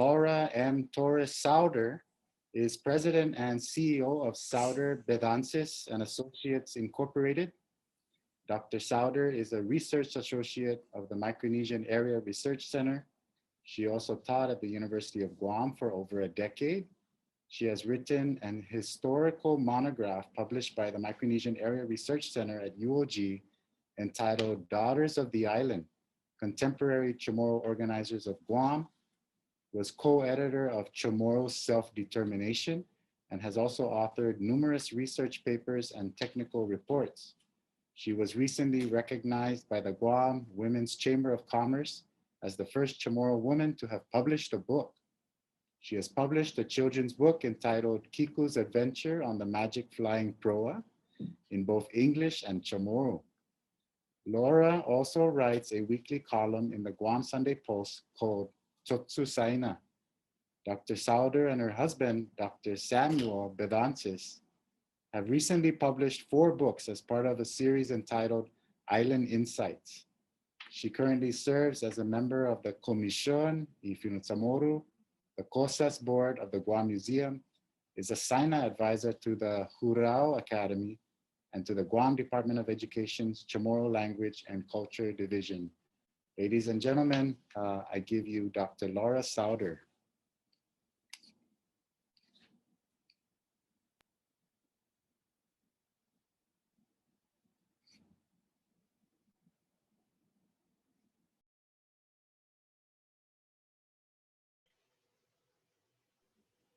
Laura M. Torres Souder is President and CEO of Souder Bedances and Associates Incorporated. Dr. Souder is a research associate of the Micronesian Area Research Center. She also taught at the University of Guam for over a decade. She has written an historical monograph published by the Micronesian Area Research Center at UOG entitled Daughters of the Island, Contemporary Chamorro Organizers of Guam, was co-editor of Chamorro Self-Determination, and has also authored numerous research papers and technical reports. She was recently recognized by the Guam Women's Chamber of Commerce as the first Chamorro woman to have published a book. She has published a children's book entitled Kiku's Adventure on the Magic Flying Proa in both English and Chamorro. Laura also writes a weekly column in the Guam Sunday Post called Totsu Saina. Dr. Souder and her husband, Dr. Samuel Bedances, have recently published 4 books as part of a series entitled Island Insights. She currently serves as a member of the Kumision y CHamoru, the COSAS board of the Guam Museum, is a Saina advisor to the Hurao Academy and to the Guam Department of Education's Chamorro Language and Culture Division. Ladies and gentlemen, I give you Dr. Laura Souder.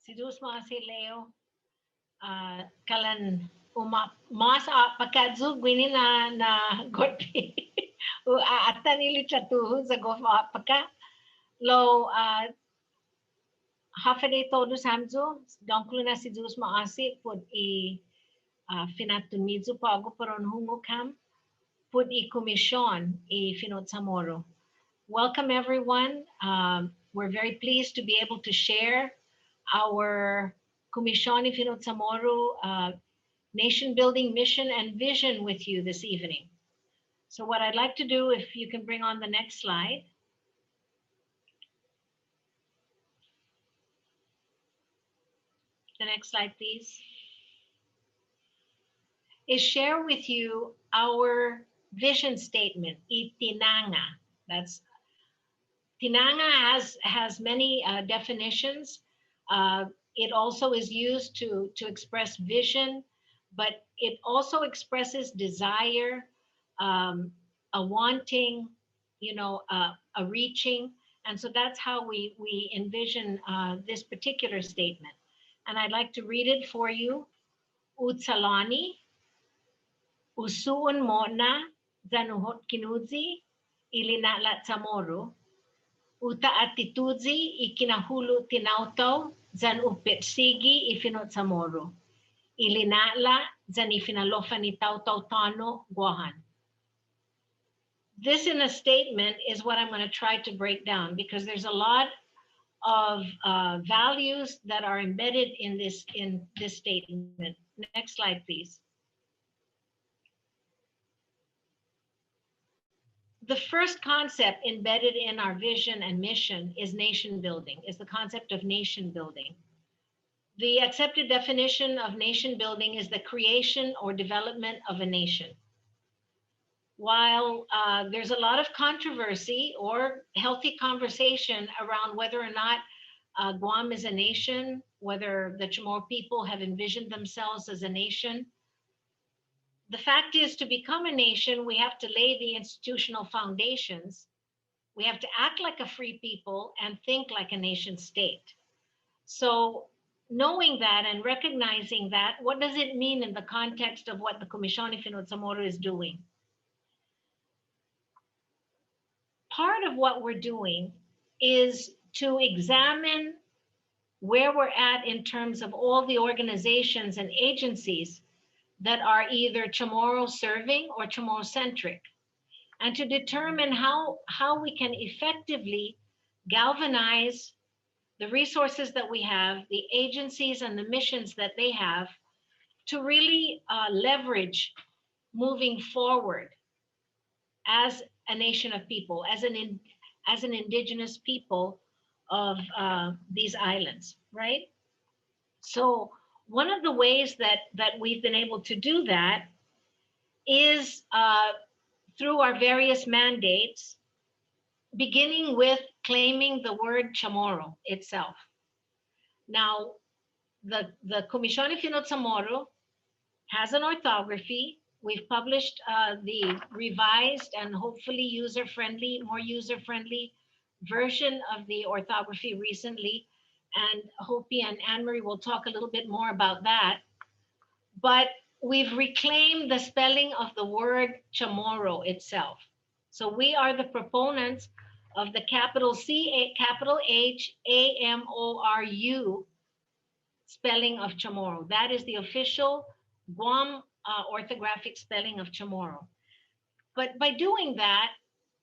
Si Dus si Leo, kalan mas pagkadzu gwini na gorpi atan ili chatuhu sa gof pagka lo hafade todo samzo donklu na si Dus maasi pud I finatumizu pago paron hungo kam pud I Kumision I Fino Chamorro. Welcome everyone. We're very pleased to be able to share our Kumision I Fino Chamorro nation building mission and vision with you this evening. So what I'd like to do, if you can bring on the next slide. The next slide, please. Is share with you our vision statement, Itinanga. That's Tinanga has many definitions. It also is used to express vision, but it also expresses desire, a wanting, a reaching. And so that's how we envision this particular statement. And I'd like to read it for you. Utsalani, usuun mona, zanuhot kinuzi, ilinala Chamorro, uta atituzi, ikinahulu taotao, zan upetsigi, ifino Chamorro. Ilinala zanifinalofa ni taotao tano guahan. This in a statement is what I'm going to try to break down because there's a lot of values that are embedded in this statement. Next slide, please. The first concept embedded in our vision and mission is nation building, is the concept of nation building. The accepted definition of nation building is the creation or development of a nation. While there's a lot of controversy or healthy conversation around whether or not Guam is a nation, whether the Chamorro people have envisioned themselves as a nation, the fact is to become a nation, we have to lay the institutional foundations. We have to act like a free people and think like a nation state. So knowing that and recognizing that, what does it mean in the context of what the Kumision I Fino Chamorro is doing? Part of what we're doing is to examine where we're at in terms of all the organizations and agencies that are either Chamorro serving or Chamorro centric, and to determine how we can effectively galvanize the resources that we have, the agencies and the missions that they have to really leverage moving forward as a nation of people, as an indigenous people of these islands, right? So one of the ways that we've been able to do that is through our various mandates, beginning with claiming the word Chamorro itself. Now, the Kumision Fino Chamorro has an orthography. We've published the revised and hopefully user-friendly, more user-friendly version of the orthography recently. And Hopi and Anne-Marie will talk a little bit more about that. But we've reclaimed the spelling of the word Chamorro itself. So we are the proponents of the capital capital H-A-M-O-R-U spelling of Chamorro. That is the official Guam orthographic spelling of Chamorro. But by doing that,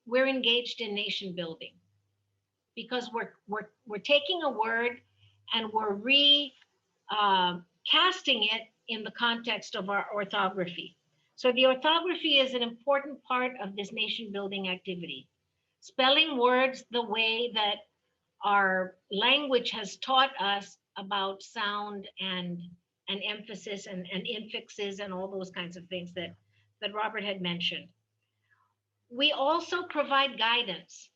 we're engaged in nation building because we're taking a word and we're casting it in the context of our orthography. So the orthography is an important part of this nation building activity. Spelling words the way that our language has taught us about sound and emphasis and infixes and all those kinds of things that Robert had mentioned. We also provide guidance.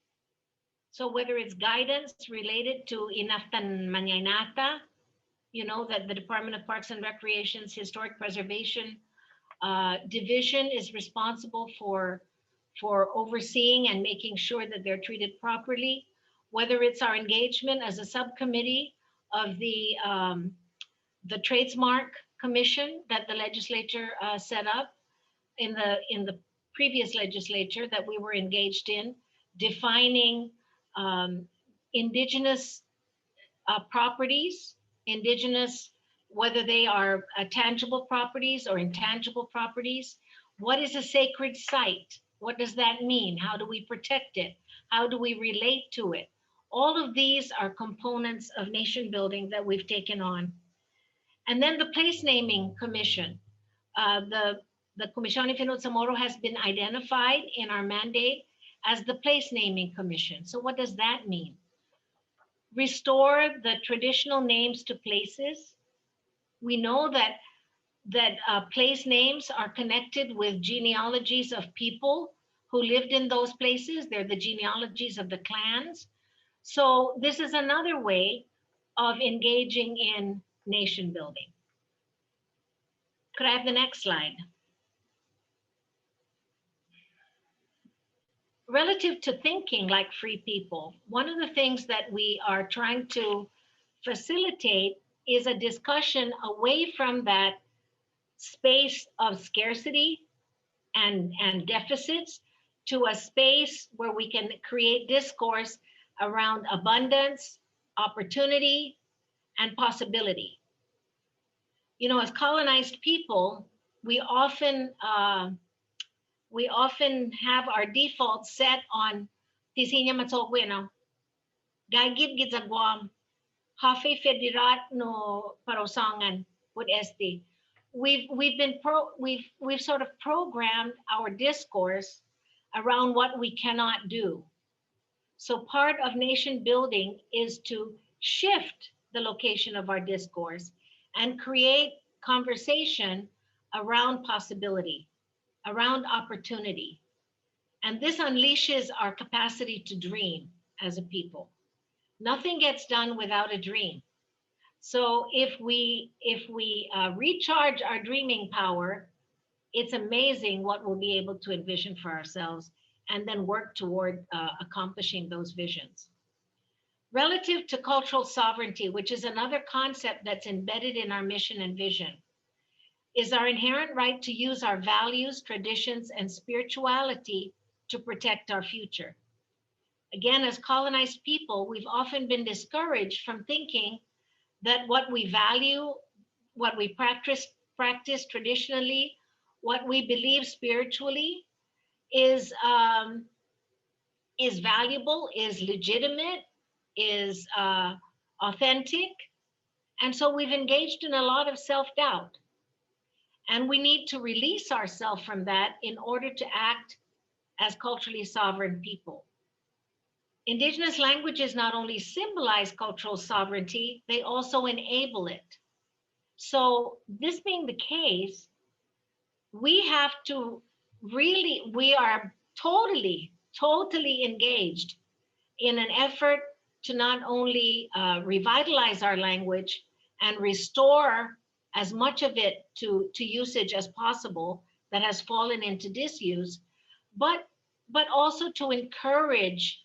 So whether it's guidance related to Inaftan Manyaynata, you know, that the Department of Parks and Recreation's Historic Preservation Division is responsible for overseeing and making sure that they're treated properly, whether it's our engagement as a subcommittee of the Trademark Commission that the legislature set up in the previous legislature that we were engaged in, defining indigenous properties, indigenous, whether they are tangible properties or intangible properties. What is a sacred site? What does that mean? How do we protect it? How do we relate to it? All of these are components of nation building that we've taken on. And then the Place Naming Commission. The Kumision Fino Chamorro has been identified in our mandate as the Place Naming Commission. So what does that mean? Restore the traditional names to places. We know that place names are connected with genealogies of people who lived in those places. They're the genealogies of the clans. So this is another way of engaging in nation building. Could I have the next slide? Relative to thinking like free people, one of the things that we are trying to facilitate is a discussion away from that space of scarcity and deficits to a space where we can create discourse around abundance, opportunity, and possibility. You know, as colonized people, we often have our default set on tisinya matsokweno, gagid gid sa Guam, hafe federat no parosangan would este. We've sort of programmed our discourse around what we cannot do. So part of nation building is to shift the location of our discourse and create conversation around possibility, around opportunity. And this unleashes our capacity to dream as a people. Nothing gets done without a dream. So if we recharge our dreaming power, it's amazing what we'll be able to envision for ourselves and then work toward accomplishing those visions. Relative to cultural sovereignty, which is another concept that's embedded in our mission and vision, is our inherent right to use our values, traditions, and spirituality to protect our future. Again, as colonized people, we've often been discouraged from thinking that what we value, what we practice traditionally, what we believe spiritually is valuable, is legitimate, is authentic. And so we've engaged in a lot of self-doubt. And we need to release ourselves from that in order to act as culturally sovereign people. Indigenous languages not only symbolize cultural sovereignty, they also enable it. So, this being the case, we have to really, we are totally engaged in an effort to not only revitalize our language and restore as much of it to usage as possible that has fallen into disuse, but also to encourage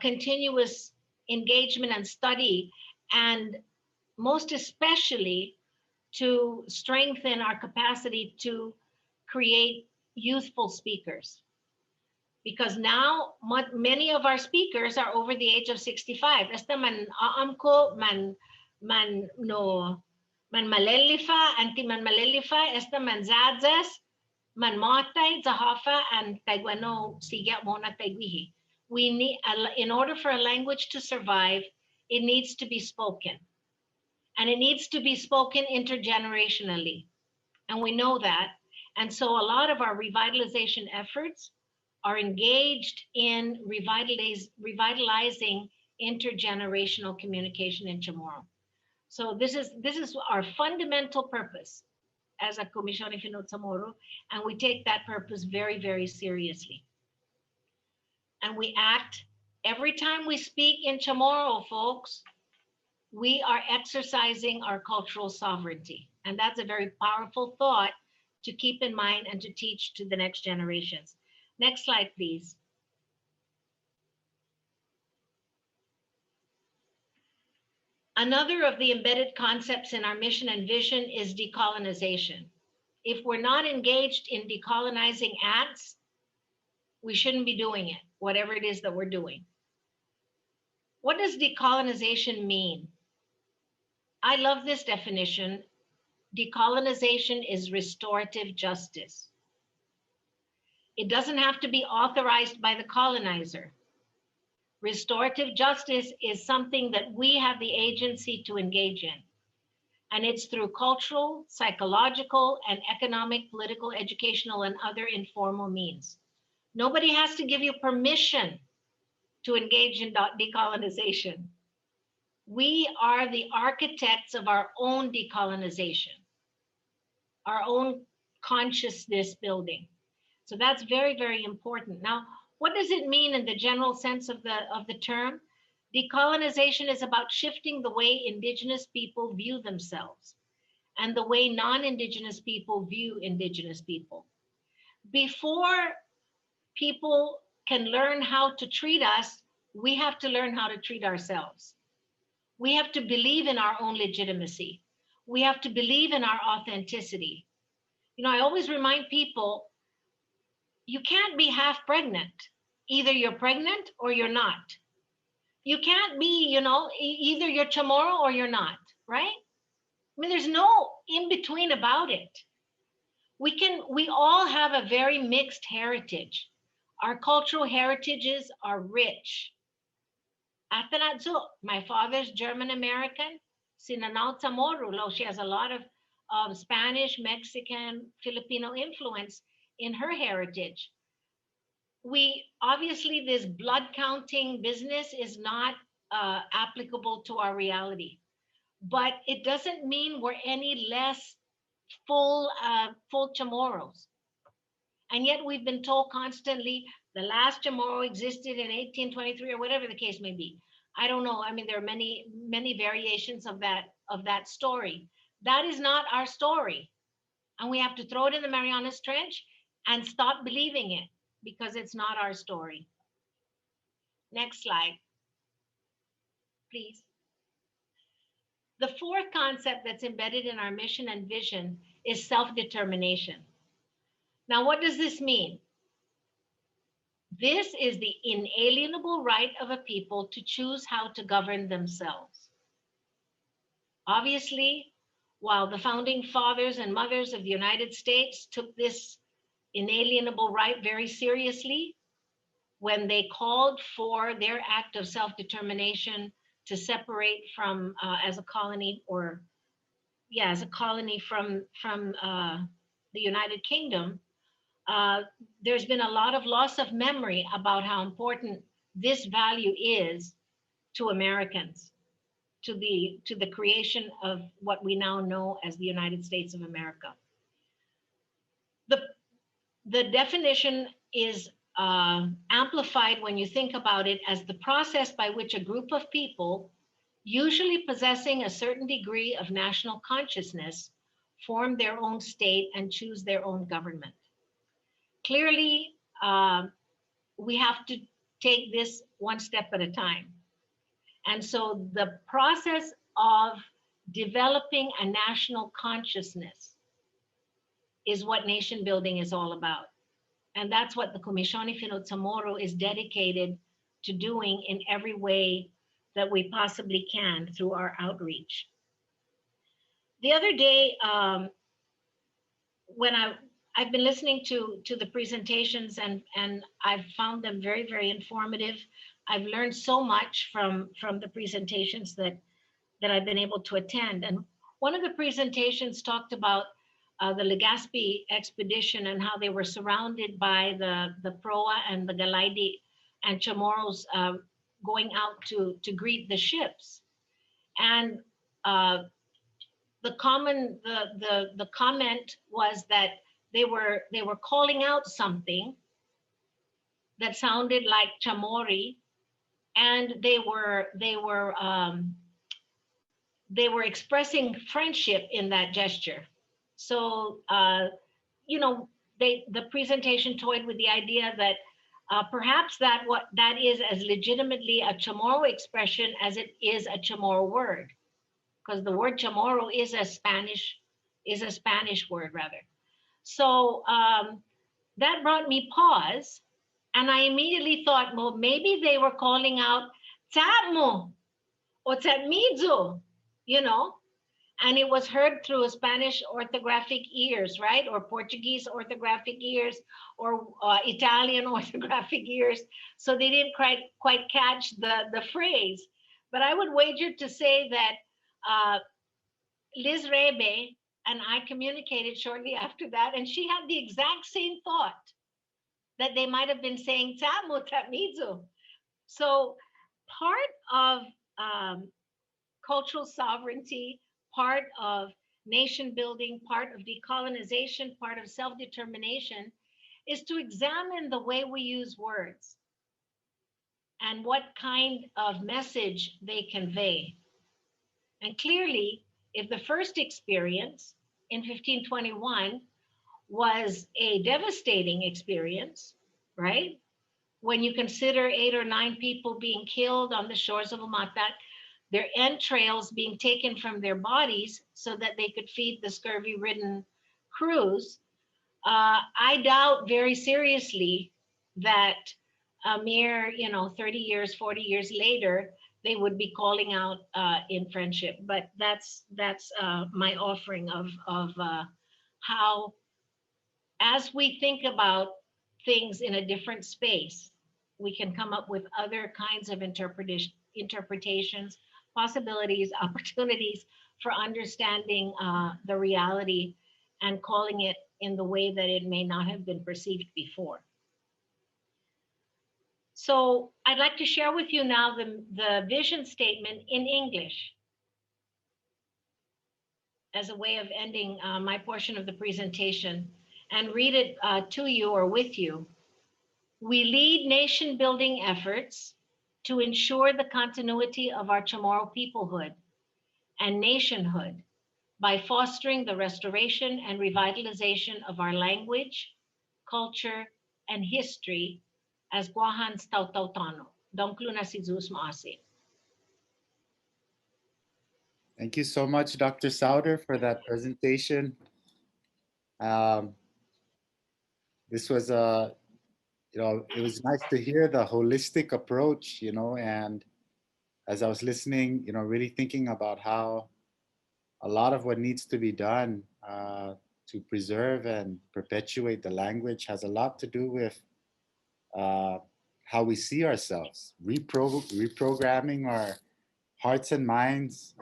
continuous engagement and study, and most especially to strengthen our capacity to create youthful speakers. Because now many of our speakers are over the age of 65. Esta man aamko man no man malelifa, anti man malelifa, esta man zadzes, man matay zahafa, and taiguano siga mona taiguihi. We need, in order for a language to survive, it needs to be spoken. And it needs to be spoken intergenerationally. And we know that. And so a lot of our revitalization efforts are engaged in revitalizing intergenerational communication in Chamorro. So this is our fundamental purpose as a Kumision Fino Chamorro, and we take that purpose very seriously. And we act every time we speak in Chamorro, folks. We are exercising our cultural sovereignty, and that's a very powerful thought to keep in mind and to teach to the next generations. Next slide, please. Another of the embedded concepts in our mission and vision is decolonization. If we're not engaged in decolonizing acts, we shouldn't be doing it, whatever it is that we're doing. What does decolonization mean? I love this definition. Decolonization is restorative justice. It doesn't have to be authorized by the colonizer. Restorative justice is something that we have the agency to engage in. And it's through cultural, psychological, and economic, political, educational, and other informal means. Nobody has to give you permission to engage in decolonization. We are the architects of our own decolonization, our own consciousness building. So that's very important. Now, what does it mean in the general sense of the term? Decolonization is about shifting the way indigenous people view themselves and the way non-indigenous people view indigenous people. Before people can learn how to treat us, we have to learn how to treat ourselves. We have to believe in our own legitimacy. We have to believe in our authenticity. You know, I always remind people, you can't be half pregnant. Either you're pregnant or you're not. You can't be, you know, either you're Chamorro or you're not, right? I mean, there's no in between about it. We all have a very mixed heritage. Our cultural heritages are rich. Atanadzo, my father's German American. Sinanao Chamorro, she has a lot of Spanish, Mexican, Filipino influence in her heritage. We obviously, this blood counting business is not applicable to our reality, but it doesn't mean we're any less full Chamorros. And yet we've been told constantly the last Chamorro existed in 1823 or whatever the case may be. I don't know. I mean, there are many variations of that story. That is not our story, and we have to throw it in the Marianas Trench and stop believing it, because it's not our story. Next slide, please. The fourth concept that's embedded in our mission and vision is self-determination. Now, what does this mean? This is the inalienable right of a people to choose how to govern themselves. Obviously, while the founding fathers and mothers of the United States took this inalienable right very seriously, when they called for their act of self-determination to separate from as a colony from the United Kingdom, there's been a lot of loss of memory about how important this value is to Americans, to the creation of what we now know as the United States of America. The, the definition is amplified when you think about it as the process by which a group of people, usually possessing a certain degree of national consciousness, form their own state and choose their own government. Clearly, we have to take this one step at a time. And so the process of developing a national consciousness is what nation building is all about. And that's what the Kumision Fino CHamoru is dedicated to doing in every way that we possibly can through our outreach. The other day, when I've been listening to the presentations and I've found them very, very informative. I've learned so much from the presentations that I've been able to attend. And one of the presentations talked about the Legazpi expedition and how they were surrounded by the proa and the Galaidi and Chamorros going out to greet the ships. And the comment was that they were calling out something that sounded like Chamori, and they were expressing friendship in that gesture. So the presentation toyed with the idea that perhaps that is as legitimately a Chamorro expression as it is a Chamorro word, because the word Chamorro is a Spanish word rather. So that brought me pause, and I immediately thought, well, maybe they were calling out "Tatmo" or "Tatmizo," and it was heard through a Spanish orthographic ears, right? Or Portuguese orthographic ears, or Italian orthographic ears. So they didn't quite catch the phrase. But I would wager to say that Liz Rebe and I communicated shortly after that, and she had the exact same thought, that they might have been saying "Tamu Tatmizu." So part of cultural sovereignty, part of nation building, part of decolonization, part of self-determination is to examine the way we use words and what kind of message they convey. And clearly, if the first experience in 1521 was a devastating experience, right? When you consider 8 or 9 people being killed on the shores of Umatat, their entrails being taken from their bodies so that they could feed the scurvy-ridden crews, I doubt very seriously that a mere 30 years, 40 years later, they would be calling out in friendship. But that's my offering of how, as we think about things in a different space, we can come up with other kinds of interpretations, possibilities, opportunities for understanding the reality and calling it in the way that it may not have been perceived before. So I'd like to share with you now the vision statement in English as a way of ending my portion of the presentation, and read it to you or with you. We lead nation building efforts to ensure the continuity of our Chamorro peoplehood and nationhood by fostering the restoration and revitalization of our language, culture, and history as Guahan's taotao tano. Donkluna si Zeus maasi. Thank you so much, Dr. Souder, for that presentation. This was it was nice to hear the holistic approach, and as I was listening, really thinking about how a lot of what needs to be done to preserve and perpetuate the language has a lot to do with how we see ourselves, reprogramming our hearts and minds,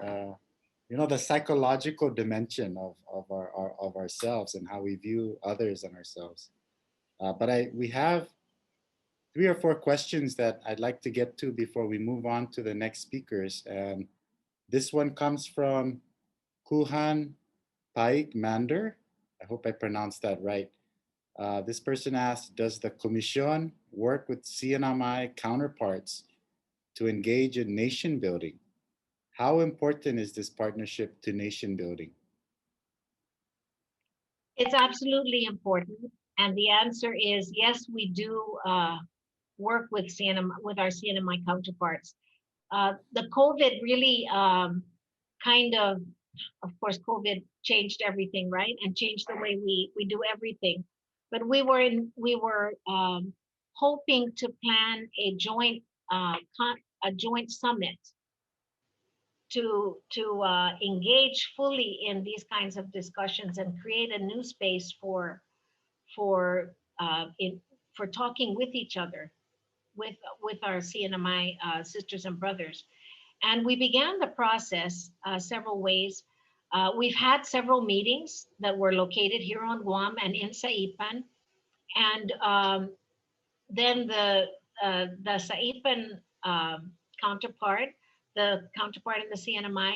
the psychological dimension of ourselves and how we view others and ourselves. But we have 3 or 4 questions that I'd like to get to before we move on to the next speakers. And this one comes from Kuhan Paik Mander. I hope I pronounced that right. This person asks, does the Kumision work with CNMI counterparts to engage in nation building? How important is this partnership to nation building? It's absolutely important. And the answer is yes, we do work with with our CNMI counterparts. The COVID really kind of course, COVID changed everything, right? And changed the way we do everything. But we were hoping to plan a joint summit to engage fully in these kinds of discussions and create a new space for in for talking with each other with our CNMI sisters and brothers. And we began the process several ways. We've had several meetings that were located here on Guam and in Saipan, and then the Saipan counterpart, the counterpart in the CNMI,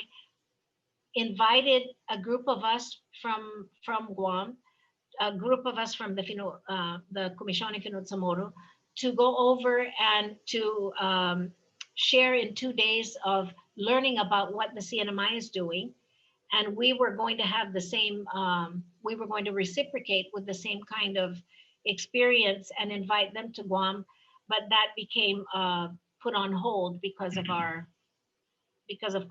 invited a group of us from Guam, a group of us from the Fino, the Kumision and Fino CHamoru, to go over and to share in 2 days of learning about what the CNMI is doing. And we were going to have the same, we were going to reciprocate with the same kind of experience and invite them to Guam, but that became put on hold because of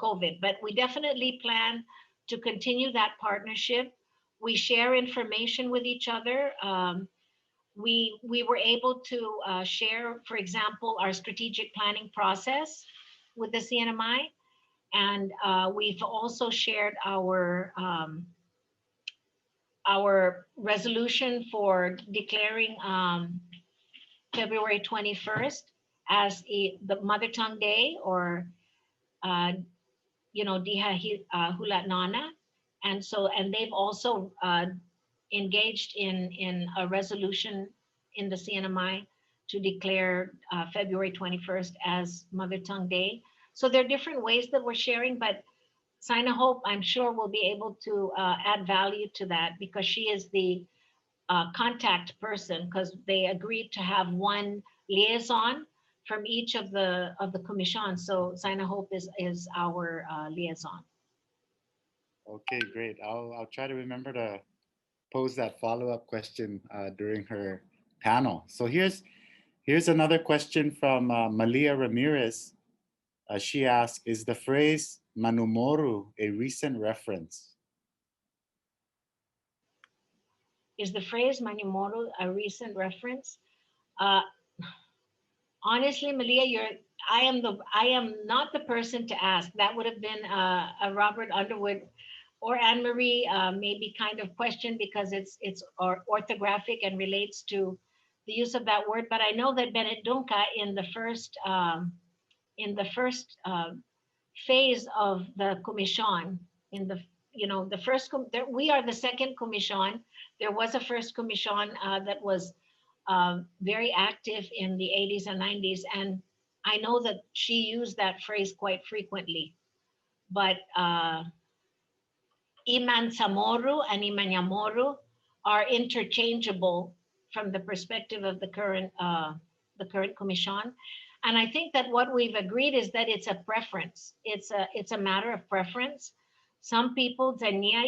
COVID. But we definitely plan to continue that partnership. We share information with each other. We were able to share, for example, our strategic planning process with the CNMI, and we've also shared our resolution for declaring February 21st as the Mother Tongue Day, or uh, Diha Hulat Nana. And they've also engaged in a resolution in the CNMI to declare February 21st as Mother Tongue Day. So there are different ways that we're sharing, but Sina Hope, I'm sure, will be able to add value to that, because she is the contact person, because they agreed to have one liaison from each of the commission. So Sina Hope is our liaison. Okay, great. I'll try to remember to pose that follow-up question during her panel. So here's another question from Malia Ramirez. She asks, is the phrase manumoru a recent reference? Is the phrase Manimoru a recent reference? Uh, Honestly, Malia, I am not the person to ask. That would have been a Robert Underwood or Anne Marie maybe kind of question, because it's orthographic and relates to the use of that word. But I know that Benedunca in the first phase of the Kumision, in the the first we are the second Kumision. There was a first Kumision that was very active in the 80s and 90s, and I know that she used that phrase quite frequently. But Iman Samoru and Imanyamoru are interchangeable from the perspective of the current commission. And I think that what we've agreed is that it's a preference. It's a matter of preference. Some people Zania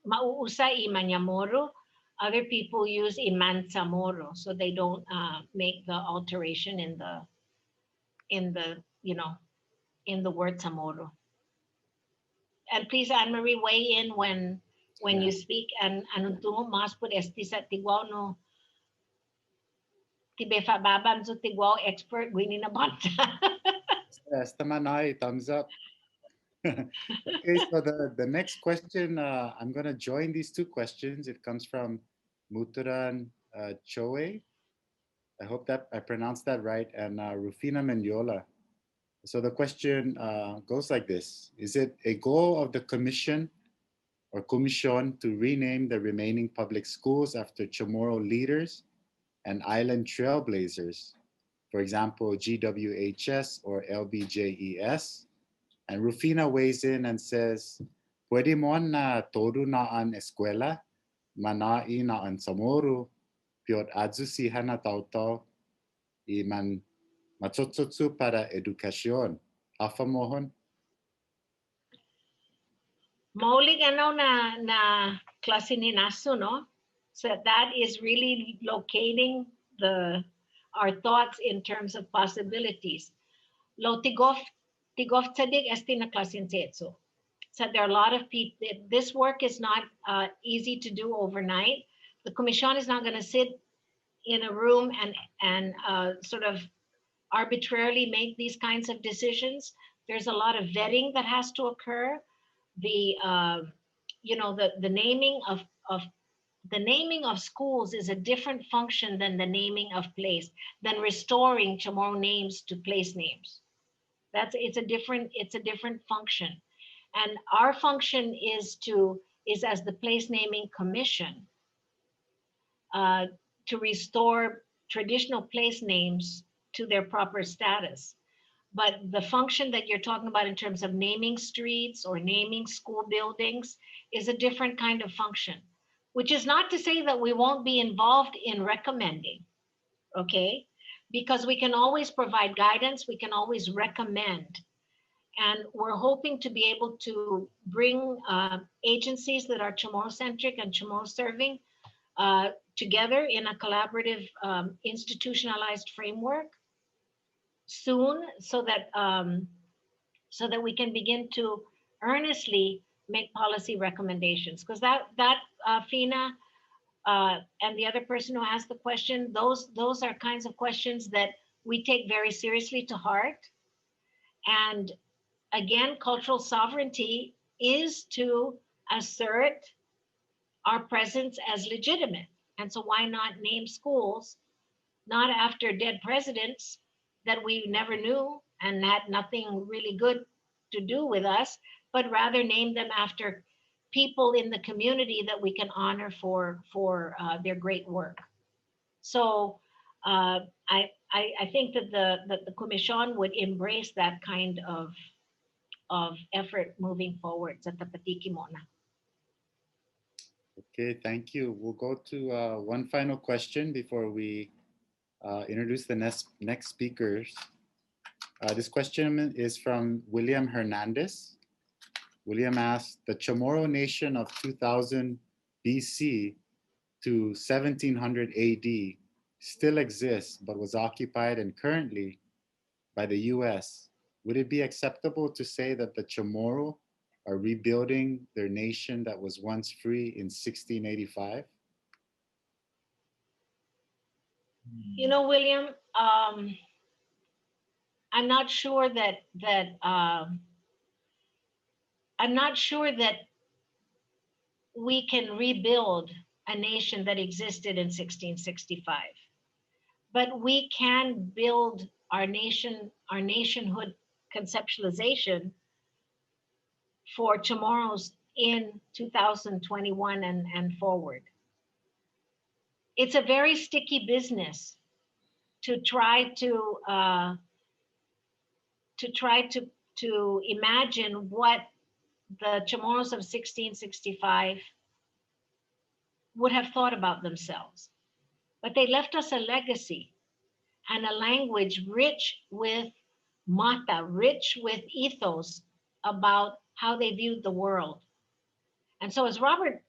mauusa Imanyamoru. Other people use Iman Samoro, so they don't make the alteration in the in the word Samoro. And please, Anne Marie, weigh in when Yeah. you speak. And anuntungo mas pud esti sa tigwaw no tibe fa baban so tigwaw expert gwini na banta. Yes, Tamanai, thumbs up. Okay, so the next question, I'm going to join these 2 questions. It comes from Muturan Choe. I hope that I pronounced that right, and Rufina Mendiola. So the question goes like this. Is it a goal of the commission or Kumision to rename the remaining public schools after Chamorro leaders and island trailblazers, for example, GWHS or LBJES. And Rufina weighs in and says, Pwede mo na todo na an eskwela, manai na an samoru, piot adzusihan na taotao, I man matutsutsu para edukasyon. Afa mohon? Maulig ano na klase ni naso, no? So that is really locating our thoughts in terms of possibilities. Lo tigof tzadig esti na klasin setso. So there are a lot of people. This work is not easy to do overnight. The Kumision is not going to sit in a room and sort of arbitrarily make these kinds of decisions. There's a lot of vetting that has to occur. The naming of schools is a different function than the naming of place, than restoring Chamorro names to place names. It's a different function. And our function is as the place naming commission to restore traditional place names to their proper status. But the function that you're talking about in terms of naming streets or naming school buildings is a different kind of function, which is not to say that we won't be involved in recommending, okay? Because we can always provide guidance, we can always recommend. And we're hoping to be able to bring agencies that are Chamorro-centric and Chamorro-serving together in a collaborative institutionalized framework soon, so that we can begin to earnestly make policy recommendations. Because that Fina and the other person who asked the question, those are kinds of questions that we take very seriously to heart. And again, cultural sovereignty is to assert our presence as legitimate. And so why not name schools, not after dead presidents that we never knew and had nothing really good to do with us, but rather name them after people in the community that we can honor for their great work. So I think that the Kumision would embrace that kind of effort moving forward sa Tapatiki Mona. Okay, thank you. We'll go to one final question before we introduce the next speakers. This question is from William Hernandez. William asked, the Chamorro nation of 2000 BC to 1700 AD still exists, but was occupied and currently by the US. Would it be acceptable to say that the Chamorro are rebuilding their nation that was once free in 1685? You know, William, I'm not sure that we can rebuild a nation that existed in 1665, but we can build our nationhood conceptualization for Chamorros in 2021 and forward. It's a very sticky business to try to imagine what the Chamorros of 1665 would have thought about themselves. But they left us a legacy and a language rich with mata, rich with ethos about how they viewed the world. And so as Robert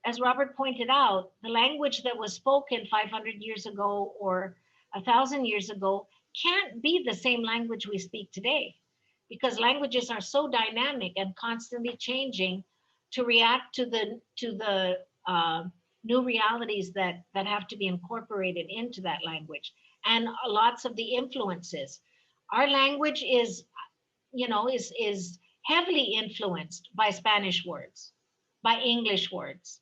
pointed out, the language that was spoken 500 years ago or 1,000 years ago can't be the same language we speak today, because languages are so dynamic and constantly changing to react to the new realities that have to be incorporated into that language, and lots of the influences. Our language is heavily influenced by Spanish words, by English words,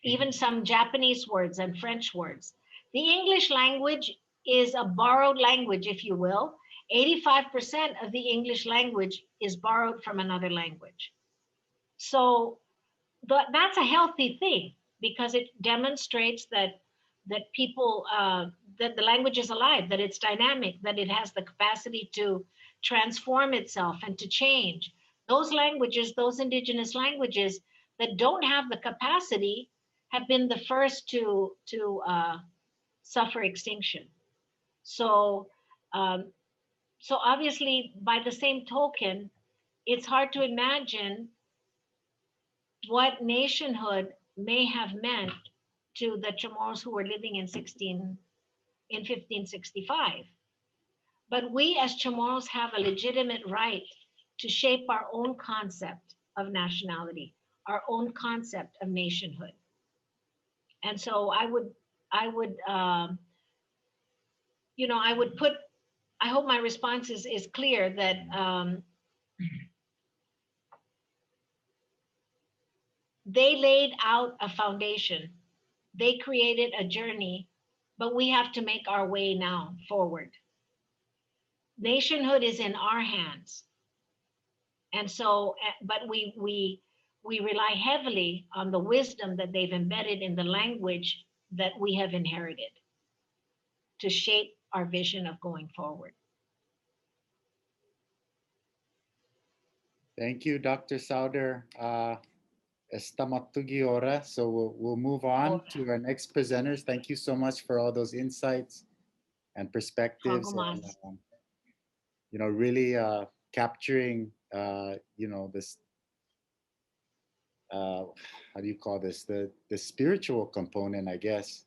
even some Japanese words and French words. The English language is a borrowed language, if you will. 85% of the English language is borrowed from another language. So that's a healthy thing, because it demonstrates that that people, that the language is alive, that it's dynamic, that it has the capacity to transform itself and to change. Those languages, those indigenous languages that don't have the capacity, have been the first to suffer extinction. So, um, so obviously, by the same token, it's hard to imagine what nationhood may have meant to the Chamorros who were living in 1565. But we as Chamorros have a legitimate right to shape our own concept of nationality, our own concept of nationhood. And so I would, I would put. I hope my response is clear that they laid out a foundation, they created a journey, but we have to make our way now forward. Nationhood is in our hands, and so, but we rely heavily on the wisdom that they've embedded in the language that we have inherited to shape our vision of going forward. Thank you, Dr. Souder. Estamattugi ora. So we'll move on to our next presenters. Thank you so much for all those insights and perspectives, and Hagumas. really capturing this how do you call this, the spiritual component, I guess,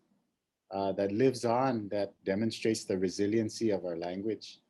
that lives on, that demonstrates the resiliency of our language.